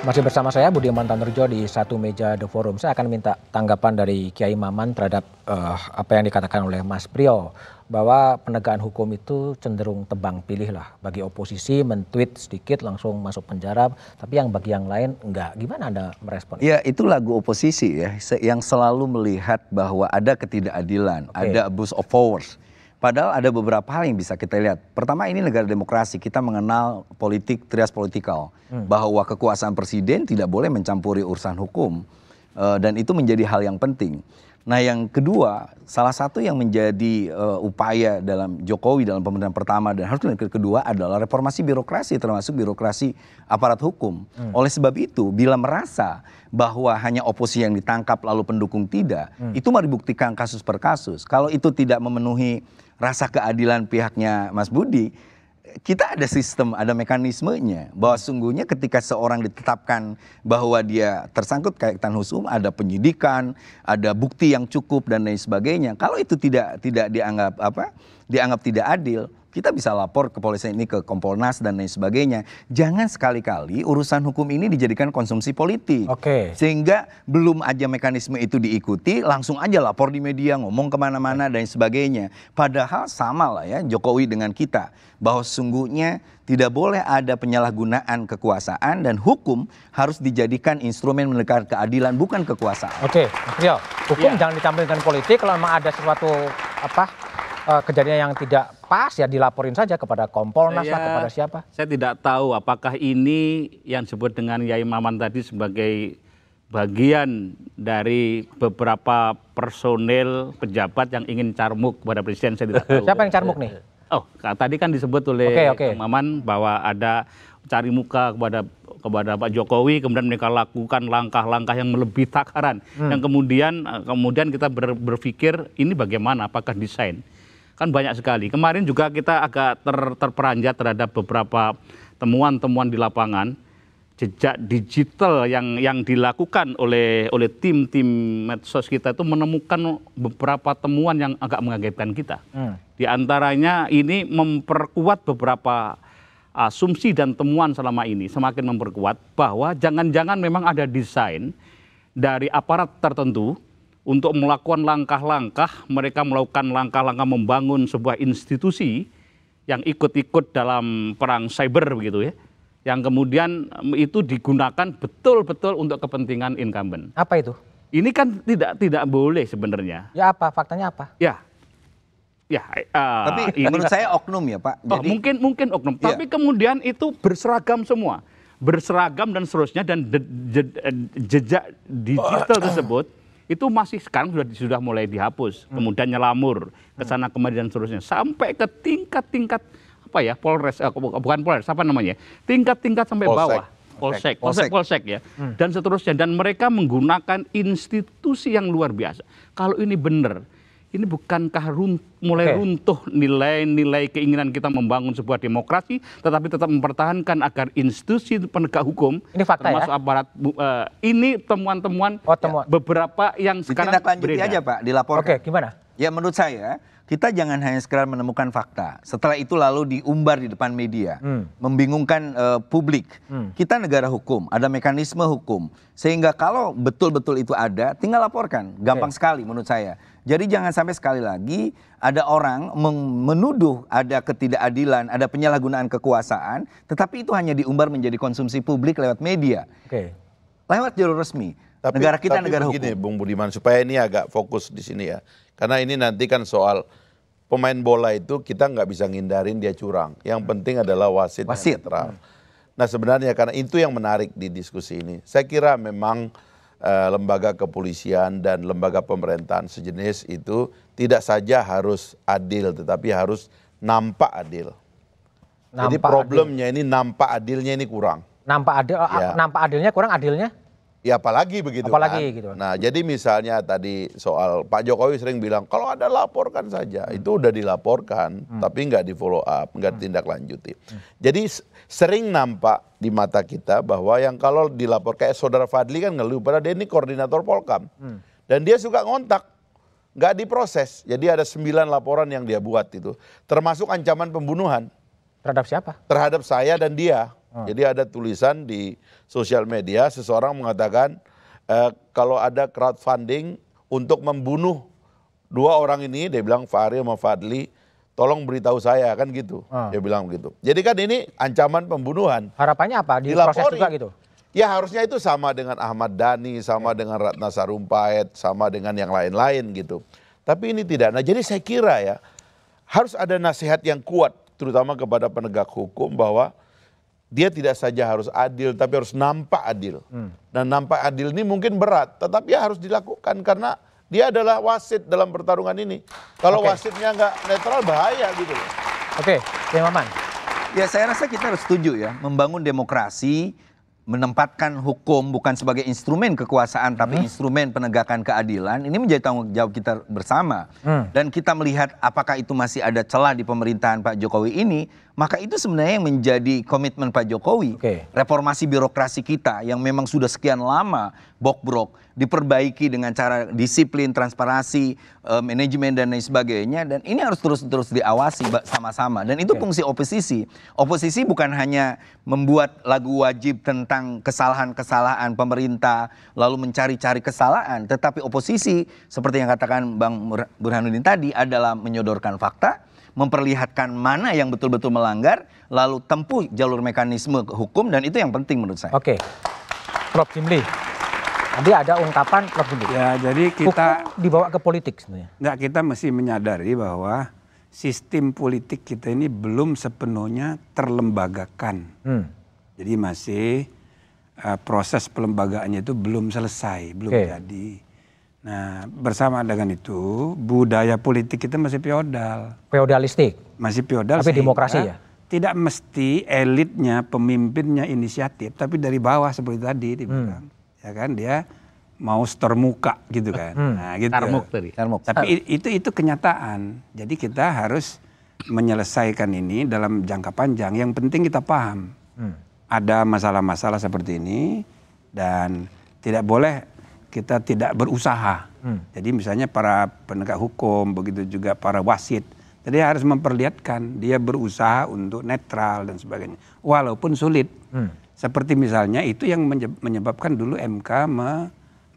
Masih bersama saya Budiman Tanurjo di satu meja The Forum. Saya akan minta tanggapan dari Kiai Maman terhadap apa yang dikatakan oleh Mas Priyo, bahwa penegakan hukum itu cenderung tebang pilih lah. Bagi oposisi men-tweet sedikit langsung masuk penjara, tapi yang bagi yang lain enggak. Gimana Anda merespon? Ya, itu lagu oposisi ya, yang selalu melihat bahwa ada ketidakadilan, ada abuse of powers. Padahal ada beberapa hal yang bisa kita lihat. Pertama, ini negara demokrasi, kita mengenal politik trias politikal, bahwa kekuasaan presiden tidak boleh mencampuri urusan hukum, dan itu menjadi hal yang penting. Nah, yang kedua, salah satu yang menjadi upaya dalam Jokowi dalam pemerintahan pertama dan harus yang kedua adalah reformasi birokrasi, termasuk birokrasi aparat hukum. Oleh sebab itu, bila merasa bahwa hanya oposisi yang ditangkap lalu pendukung tidak, itu mari buktikan kasus per kasus. Kalau itu tidak memenuhi rasa keadilan pihaknya Mas Budi, kita ada sistem, ada mekanismenya, bahwa sungguhnya ketika seorang ditetapkan bahwa dia tersangkut kaitan hukum, ada penyidikan, ada bukti yang cukup dan lain sebagainya. Kalau itu tidak dianggap tidak adil, kita bisa lapor ke kepolisian ini, ke Kompolnas dan lain sebagainya. Jangan sekali-kali urusan hukum ini dijadikan konsumsi politik. Sehingga belum aja mekanisme itu diikuti, langsung aja lapor di media, ngomong kemana-mana dan sebagainya. Padahal sama lah ya Jokowi dengan kita, bahwa sesungguhnya tidak boleh ada penyalahgunaan kekuasaan dan hukum harus dijadikan instrumen menegakkan keadilan, bukan kekuasaan. Hukum jangan dicampurkan politik. Kalau memang ada sesuatu kejadian yang tidak pas ya dilaporin saja kepada Kompolnas lah, kepada siapa. Saya tidak tahu apakah ini yang disebut dengan Yai Maman tadi sebagai bagian dari beberapa personel pejabat yang ingin carmuk kepada presiden, saya tidak tahu. Siapa yang carmuk nih? Oh, tadi kan disebut oleh Maman bahwa ada cari muka kepada Pak Jokowi, kemudian mereka lakukan langkah-langkah yang melebihi takaran. Yang kemudian kita berpikir ini bagaimana, apakah desain? Kan banyak sekali. Kemarin juga kita agak terperanjat terhadap beberapa temuan-temuan di lapangan, jejak digital yang dilakukan oleh tim-tim medsos kita itu menemukan beberapa temuan yang agak mengagetkan kita. Di antaranya ini memperkuat beberapa asumsi dan temuan selama ini, semakin memperkuat bahwa jangan-jangan memang ada desain dari aparat tertentu untuk melakukan langkah-langkah, mereka melakukan langkah-langkah membangun sebuah institusi yang ikut-ikut dalam perang cyber begitu ya, yang kemudian itu digunakan betul-betul untuk kepentingan incumbent. Apa itu? Ini kan tidak boleh sebenarnya. Ya apa? Faktanya apa? Tapi menurut saya oknum ya Pak. Jadi, mungkin oknum. Tapi kemudian itu berseragam semua, berseragam dan seterusnya, dan jejak digital tersebut itu masih sekarang sudah mulai dihapus, kemudian nyelamur ke sana kemari dan seterusnya, sampai ke tingkat Polres, bukan Polres, apa namanya, tingkat sampai bawah, Polsek ya, dan seterusnya, dan mereka menggunakan institusi yang luar biasa. Kalau ini benar, ini bukankah mulai runtuh nilai-nilai keinginan kita membangun sebuah demokrasi, tetapi tetap mempertahankan agar institusi penegak hukum, ini fakta termasuk aparat, ini temuan-temuan beberapa yang sekarang beredar aja Pak, dilaporkan. Gimana? Ya menurut saya, kita jangan hanya sekedar menemukan fakta, setelah itu lalu diumbar di depan media, membingungkan publik. Kita negara hukum, ada mekanisme hukum, sehingga kalau betul-betul itu ada, tinggal laporkan, gampang sekali menurut saya. Jadi jangan sampai sekali lagi ada orang menuduh ada ketidakadilan, ada penyalahgunaan kekuasaan, tetapi itu hanya diumbar menjadi konsumsi publik lewat media, lewat jalur resmi. Negara kita negara hukum. Begini, Bung Budiman, supaya ini agak fokus di sini ya. Karena ini nanti kan soal pemain bola itu kita nggak bisa ngindarin dia curang. Yang penting adalah wasit yang netral. Nah sebenarnya karena itu yang menarik di diskusi ini. Saya kira memang lembaga kepolisian dan lembaga pemerintahan sejenis itu tidak saja harus adil, tetapi harus nampak adil. Jadi problemnya ini nampak adilnya ini kurang. Nampak adilnya kurang, adilnya? Ya apalagi begitu kan. Nah jadi misalnya tadi soal Pak Jokowi sering bilang kalau ada laporkan saja, itu udah dilaporkan tapi nggak di follow up, nggak ditindaklanjuti. Jadi sering nampak di mata kita bahwa yang kalau dilapor kayak saudara Fadli kan ngeluh, padahal dia ini koordinator Polkam dan dia suka ngontak, nggak diproses. Jadi ada 9 laporan yang dia buat itu, termasuk ancaman pembunuhan. Terhadap siapa? Terhadap saya dan dia. Jadi ada tulisan di sosial media, seseorang mengatakan kalau ada crowdfunding untuk membunuh 2 orang ini, dia bilang Fahri sama Fadli, tolong beritahu saya, kan gitu. Dia bilang begitu. Jadi kan ini ancaman pembunuhan. Harapannya apa? Diproses juga gitu? Ya harusnya itu sama dengan Ahmad Dhani, sama dengan Ratna Sarumpait, sama dengan yang lain-lain gitu. Tapi ini tidak. Nah jadi saya kira ya, harus ada nasihat yang kuat, terutama kepada penegak hukum bahwa dia tidak saja harus adil, tapi harus nampak adil. Dan nampak adil ini mungkin berat, tetapi ya harus dilakukan karena dia adalah wasit dalam pertarungan ini. Kalau wasitnya nggak netral bahaya gitu loh. Oke, Kiai Maman. Ya saya rasa kita harus setuju ya, membangun demokrasi, menempatkan hukum bukan sebagai instrumen kekuasaan tapi instrumen penegakan keadilan, ini menjadi tanggung jawab kita bersama. Dan kita melihat apakah itu masih ada celah di pemerintahan Pak Jokowi ini, maka itu sebenarnya yang menjadi komitmen Pak Jokowi. Reformasi birokrasi kita yang memang sudah sekian lama bok-brok, diperbaiki dengan cara disiplin, transparansi, manajemen dan lain sebagainya, dan ini harus terus diawasi sama-sama. Dan itu fungsi oposisi. Oposisi bukan hanya membuat lagu wajib tentang kesalahan-kesalahan pemerintah lalu mencari-cari kesalahan, tetapi oposisi seperti yang katakan Bang Burhanuddin tadi adalah menyodorkan fakta, memperlihatkan mana yang betul-betul melanggar, lalu tempuh jalur mekanisme hukum, dan itu yang penting menurut saya. Oke, Prof. Jimli. Tadi ada ungkapan Prof. Jimli. Ya, jadi kita hukum dibawa ke politik sebenarnya. Enggak, kita mesti menyadari bahwa sistem politik kita ini belum sepenuhnya terlembagakan. Jadi masih proses pelembagaannya itu belum selesai, belum jadi. Nah, bersama dengan itu budaya politik kita masih feodal. Feodalistik. Masih feodal. Tapi demokrasi ya? Tidak mesti elitnya, pemimpinnya inisiatif, tapi dari bawah seperti tadi dibilang. Ya kan, dia mau termuka gitu kan. Nah, gitu. Tarmuk tadi. Tapi itu kenyataan. Jadi kita harus menyelesaikan ini dalam jangka panjang. Yang penting kita paham. Ada masalah-masalah seperti ini dan tidak boleh kita tidak berusaha. Jadi misalnya para penegak hukum, begitu juga para wasit, jadi harus memperlihatkan dia berusaha untuk netral dan sebagainya. Walaupun sulit. Seperti misalnya itu yang menyebabkan dulu MK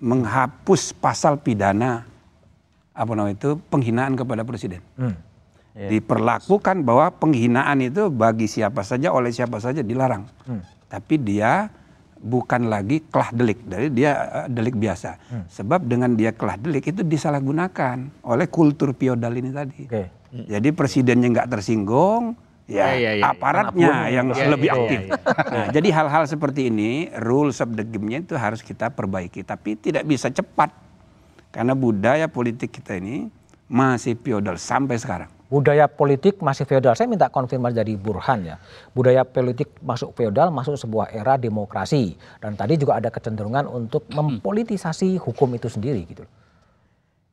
menghapus pasal pidana penghinaan kepada presiden. Diperlakukan bahwa penghinaan itu bagi siapa saja, oleh siapa saja dilarang. Tapi dia bukan lagi kelah delik, dari dia delik biasa. Sebab dengan dia kelah delik itu disalahgunakan oleh kultur feodal ini tadi. Jadi presidennya nggak tersinggung, aparatnya yang lebih aktif. Nah, jadi hal-hal seperti ini, rules of the game-nya itu harus kita perbaiki. Tapi tidak bisa cepat, karena budaya politik kita ini masih feodal sampai sekarang. Budaya politik masih feodal. Saya minta konfirmasi dari Burhan ya. Budaya politik masuk feodal, masuk sebuah era demokrasi. Dan tadi juga ada kecenderungan untuk mempolitisasi hukum itu sendiri gitu.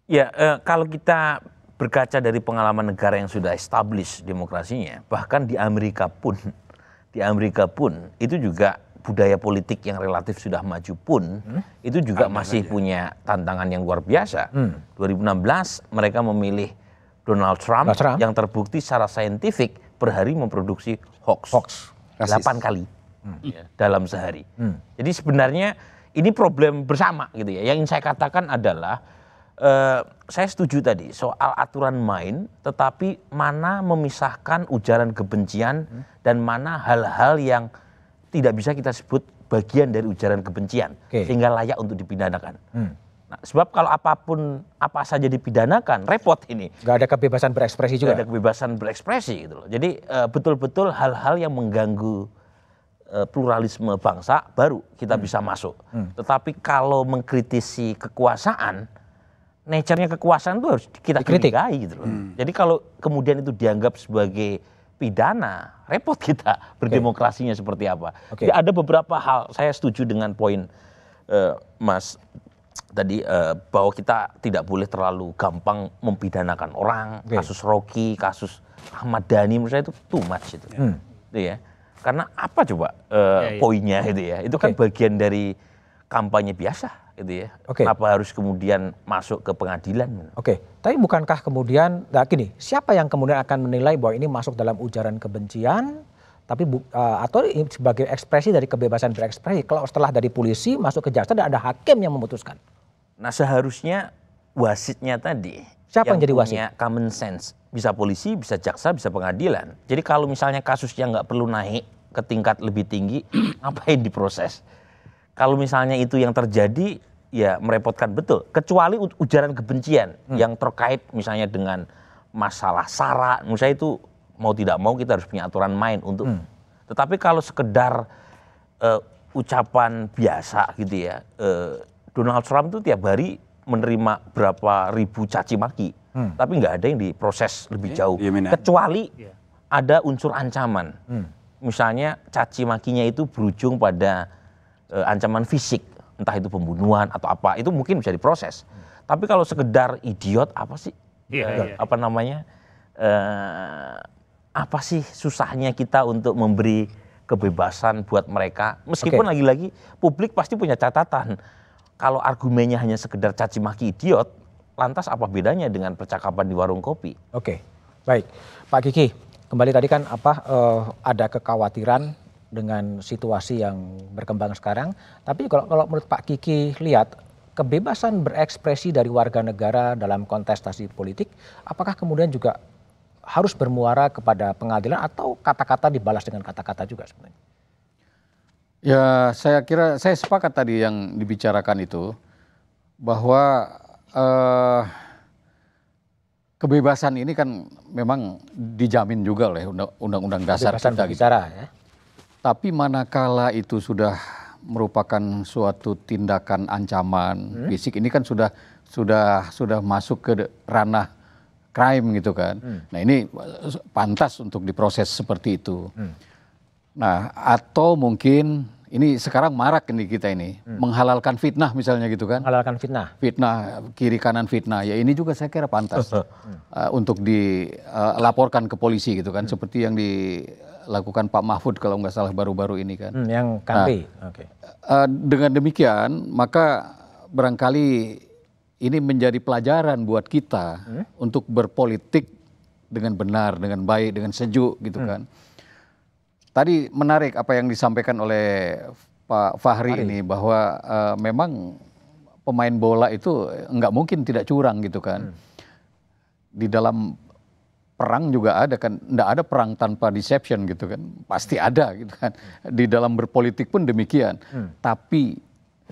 Ya, kalau kita berkaca dari pengalaman negara yang sudah establish demokrasinya, bahkan di Amerika pun itu juga budaya politik yang relatif sudah maju pun itu juga masih punya tantangan yang luar biasa. 2016 mereka memilih Donald Trump yang terbukti secara saintifik per hari memproduksi hoax 8 kali dalam sehari. Jadi sebenarnya ini problem bersama gitu ya. Yang ingin saya katakan adalah saya setuju tadi soal aturan main, tetapi mana memisahkan ujaran kebencian dan mana hal-hal yang tidak bisa kita sebut bagian dari ujaran kebencian sehingga layak untuk dipidanakan. Nah, sebab kalau apa saja dipidanakan, repot ini. Gak ada kebebasan berekspresi juga. Gak ada kebebasan berekspresi gitu loh. Jadi betul-betul hal-hal yang mengganggu pluralisme bangsa baru kita bisa masuk. Tetapi kalau mengkritisi kekuasaan, nature-nya kekuasaan itu harus kita kritikai gitu loh. Jadi kalau kemudian itu dianggap sebagai pidana, repot kita berdemokrasinya seperti apa. Jadi ada beberapa hal, saya setuju dengan poin Mas tadi bahwa kita tidak boleh terlalu gampang mempidanakan orang. Kasus Rocky, kasus Ahmad Dhani menurut saya itu too much itu. Itu ya. Karena apa coba poinnya itu ya? Itu kan bagian dari kampanye biasa gitu ya. Kenapa harus kemudian masuk ke pengadilan? Tapi bukankah kemudian, nah gini, siapa yang kemudian akan menilai bahwa ini masuk dalam ujaran kebencian, tapi atau sebagai ekspresi dari kebebasan berekspresi kalau setelah dari polisi masuk ke jaksa dan ada hakim yang memutuskan. Nah seharusnya wasitnya tadi siapa yang jadi wasit? Punya common sense, bisa polisi, bisa jaksa, bisa pengadilan. Jadi kalau misalnya kasusnya nggak perlu naik ke tingkat lebih tinggi, ngapain diproses? Kalau misalnya itu yang terjadi, ya merepotkan betul. Kecuali ujaran kebencian yang terkait misalnya dengan masalah SARA, menurut saya itu mau tidak mau kita harus punya aturan main untuk. Tetapi kalau sekedar ucapan biasa gitu ya, Donald Trump itu tiap hari menerima berapa ribu caci maki, tapi nggak ada yang diproses lebih jauh. Kecuali ada unsur ancaman, misalnya caci makinya itu berujung pada ancaman fisik, entah itu pembunuhan atau apa, itu mungkin bisa diproses. Tapi kalau sekedar idiot apa sih, apa namanya, apa sih susahnya kita untuk memberi kebebasan buat mereka, meskipun lagi-lagi publik pasti punya catatan. Kalau argumennya hanya sekedar caci maki idiot, lantas apa bedanya dengan percakapan di warung kopi? Oke, baik, Pak Kiki, kembali tadi kan ada kekhawatiran dengan situasi yang berkembang sekarang. Tapi kalau menurut Pak Kiki lihat kebebasan berekspresi dari warga negara dalam kontestasi politik, apakah kemudian juga harus bermuara kepada pengadilan atau kata-kata dibalas dengan kata-kata juga sebenarnya? Ya, saya kira saya sepakat tadi yang dibicarakan itu bahwa kebebasan ini kan memang dijamin juga oleh Undang-Undang Dasar kita. Bicara, ya. Tapi manakala itu sudah merupakan suatu tindakan ancaman fisik, ini kan sudah masuk ke ranah crime gitu kan. Nah ini pantas untuk diproses seperti itu. Nah atau mungkin ini sekarang marak ini kita ini menghalalkan fitnah misalnya gitu kan. Menghalalkan fitnah. Fitnah, kiri kanan fitnah. Ya ini juga saya kira pantas untuk dilaporkan ke polisi gitu kan. Seperti yang dilakukan Pak Mahfud kalau nggak salah baru-baru ini kan. Yang KP. Dengan demikian maka barangkali ini menjadi pelajaran buat kita untuk berpolitik dengan benar, dengan baik, dengan sejuk gitu kan. Tadi menarik apa yang disampaikan oleh Pak Fahri ini bahwa memang pemain bola itu nggak mungkin tidak curang gitu kan. Di dalam perang juga ada kan, nggak ada perang tanpa deception gitu kan, pasti ada gitu kan. Di dalam berpolitik pun demikian. Tapi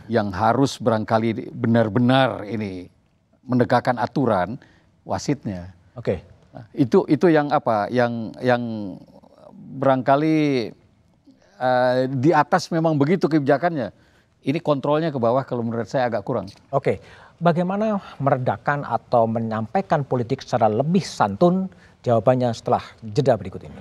yang harus barangkali benar-benar ini menegakkan aturan wasitnya. Oke. Nah, itu yang apa? Yang barangkali di atas memang begitu kebijakannya. Ini kontrolnya ke bawah kalau menurut saya agak kurang. Oke. Bagaimana meredakan atau menyampaikan politik secara lebih santun? Jawabannya setelah jeda berikut ini.